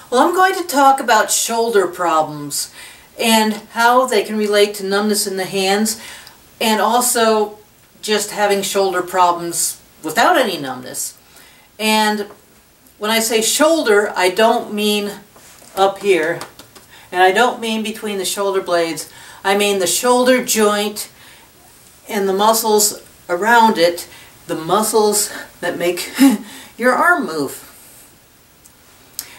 Well, I'm going to talk about shoulder problems and how they can relate to numbness in the hands, and also just having shoulder problems without any numbness. And when I say shoulder, I don't mean up here, and I don't mean between the shoulder blades. I mean the shoulder joint and the muscles around it, the muscles that make your arm move.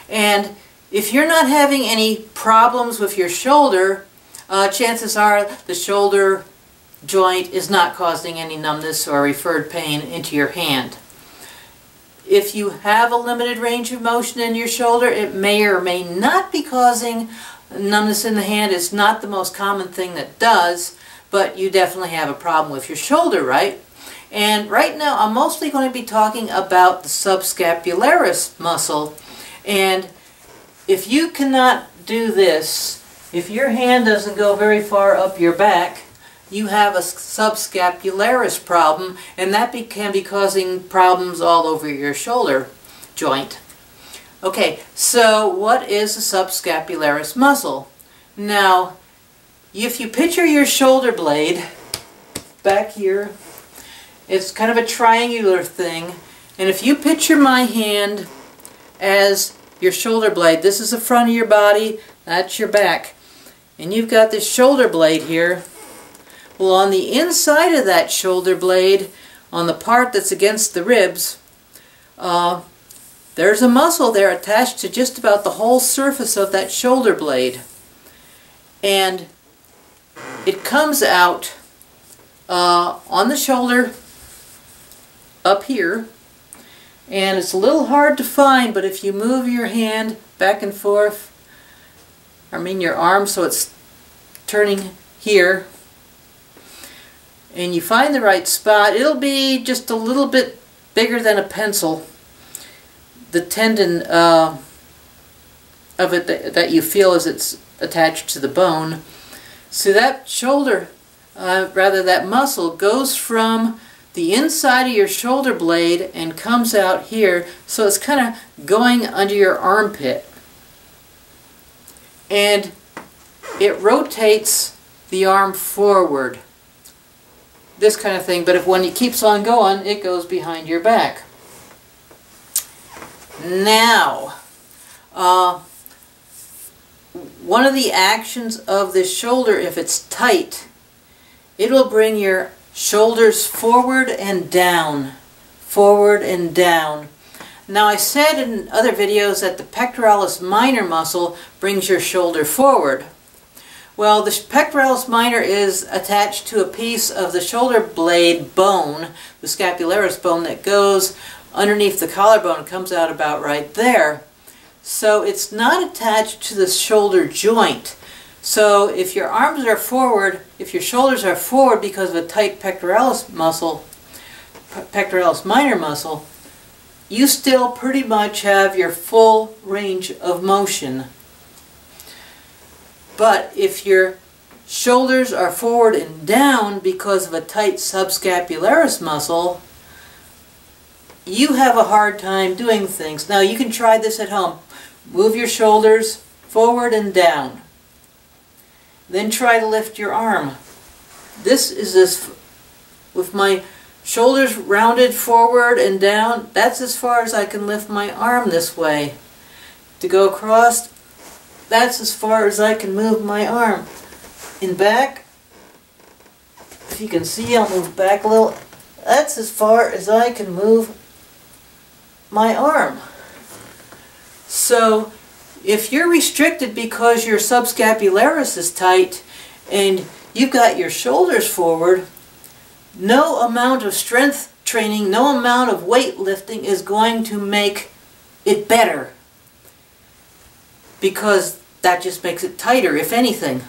And if you're not having any problems with your shoulder, chances are the shoulder joint is not causing any numbness or referred pain into your hand. If you have a limited range of motion in your shoulder, it may or may not be causing numbness in the hand. It's not the most common thing that does, but you definitely have a problem with your shoulder, right? And right now I'm mostly going to be talking about the subscapularis muscle. And if you cannot do this, if your hand doesn't go very far up your back, you have a subscapularis problem, and that can be causing problems all over your shoulder joint. Okay, so what is the subscapularis muscle? Now, if you picture your shoulder blade back here, it's kind of a triangular thing, and if you picture my hand as your shoulder blade, this is the front of your body, that's your back, and you've got this shoulder blade here. Well, on the inside of that shoulder blade, on the part that's against the ribs, there's a muscle there attached to just about the whole surface of that shoulder blade. And it comes out on the shoulder up here, and it's a little hard to find, but if you move your hand back and forth, your arm so it's turning here, and you find the right spot, it'll be just a little bit bigger than a pencil. The tendon of it that you feel as it's attached to the bone. So that shoulder, that muscle goes from the inside of your shoulder blade and comes out here, so it's kind of going under your armpit. And it rotates the arm forward. This kind of thing, but when it keeps on going, it goes behind your back. Now, one of the actions of this shoulder, if it's tight, it will bring your shoulders forward and down, forward and down. Now, I said in other videos that the pectoralis minor muscle brings your shoulder forward. Well, the pectoralis minor is attached to a piece of the shoulder blade bone, the scapularis bone, that goes underneath the collarbone and comes out about right there. So it's not attached to the shoulder joint. So if your arms are forward, if your shoulders are forward because of a tight pectoralis muscle, pectoralis minor muscle, you still pretty much have your full range of motion. But if your shoulders are forward and down because of a tight subscapularis muscle, you have a hard time doing things. Now, you can try this at home. Move your shoulders forward and down. Then try to lift your arm. This is with my shoulders rounded forward and down. That's as far as I can lift my arm this way. To go across, that's as far as I can move my arm. In back, if you can see, I'll move back a little. That's as far as I can move my arm. So, if you're restricted because your subscapularis is tight and you've got your shoulders forward, no amount of strength training, no amount of weight lifting is going to make it better, because that just makes it tighter, if anything.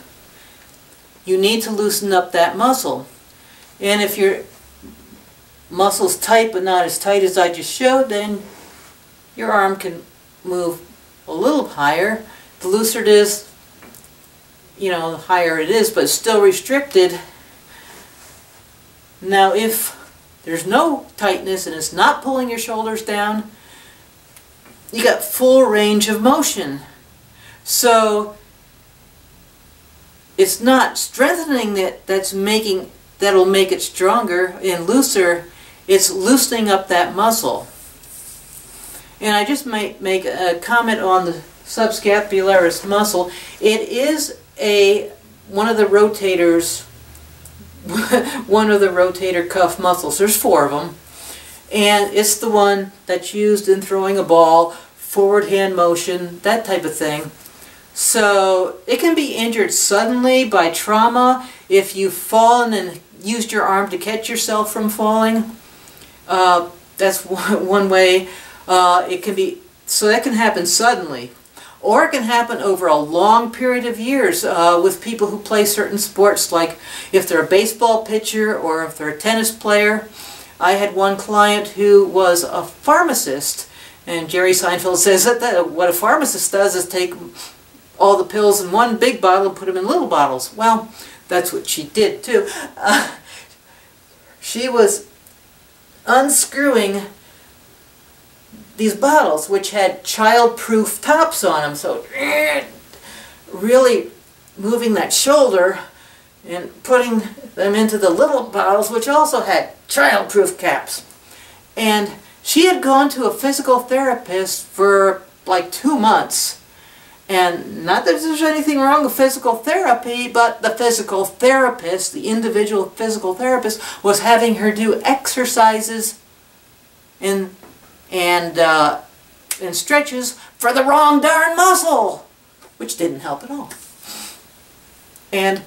You need to loosen up that muscle. And if your muscle's tight but not as tight as I just showed, then your arm can move a little higher. The looser it is, the higher it is, but it's still restricted. Now, if there's no tightness and it's not pulling your shoulders down, you got full range of motion. So it's not strengthening that'll make it stronger and looser. It's loosening up that muscle. And I just might make a comment on the subscapularis muscle. It is one of the rotators, one of the rotator cuff muscles. There's 4 of them. And it's the one that's used in throwing a ball, forward hand motion, that type of thing. So it can be injured suddenly by trauma if you've fallen and used your arm to catch yourself from falling. That's one way. It can be, so that can happen suddenly. Or it can happen over a long period of years with people who play certain sports, like if they're a baseball pitcher or if they're a tennis player. I had one client who was a pharmacist, and Jerry Seinfeld says that what a pharmacist does is take all the pills in one big bottle and put them in little bottles. Well, that's what she did too. She was unscrewing these bottles, which had child-proof tops on them, so really moving that shoulder and putting them into the little bottles, which also had child-proof caps. And she had gone to a physical therapist for like 2 months. And not that there's anything wrong with physical therapy, but the physical therapist, the individual physical therapist, was having her do exercises and stretches for the wrong darn muscle, which didn't help at all. And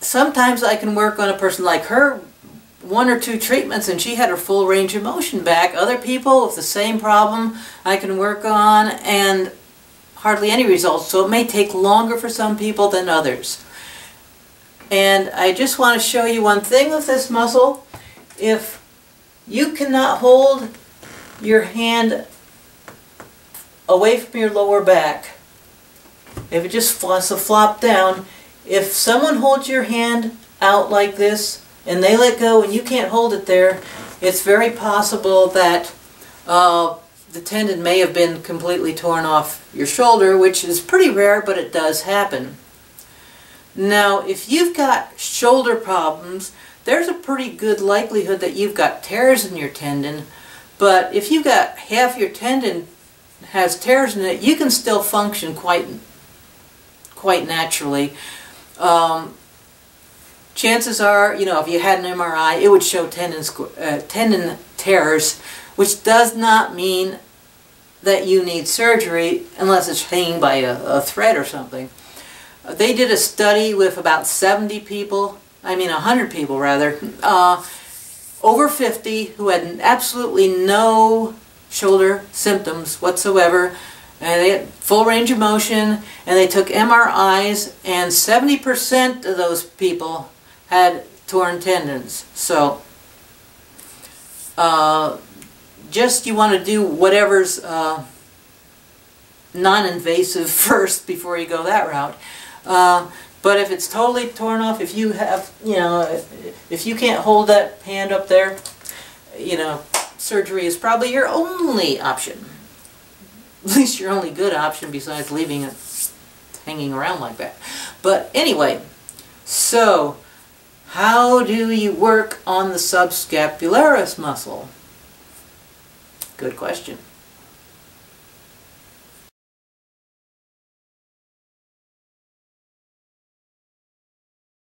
sometimes I can work on a person like her, 1 or 2 treatments, and she had her full range of motion back. Other people with the same problem I can work on and hardly any results. So it may take longer for some people than others. And I just want to show you one thing with this muscle. If you cannot hold your hand away from your lower back, if it just wants to flop down, if someone holds your hand out like this and they let go and you can't hold it there, it's very possible that the tendon may have been completely torn off your shoulder, which is pretty rare, but it does happen. Now, if you've got shoulder problems, there's a pretty good likelihood that you've got tears in your tendon, but if you've got half your tendon has tears in it, you can still function quite naturally. Chances are, if you had an MRI, it would show tendon tears, which does not mean that you need surgery unless it's hanging by a thread or something. They did a study with about 100 people rather, over 50 who had absolutely no shoulder symptoms whatsoever, and they had full range of motion, and they took MRIs, and 70% of those people had torn tendons. So just you want to do whatever's non-invasive first before you go that route. But if it's totally torn off, if you have, if you can't hold that hand up there, surgery is probably your only option. At least your only good option besides leaving it hanging around like that. But anyway, so how do you work on the subscapularis muscle? Good question.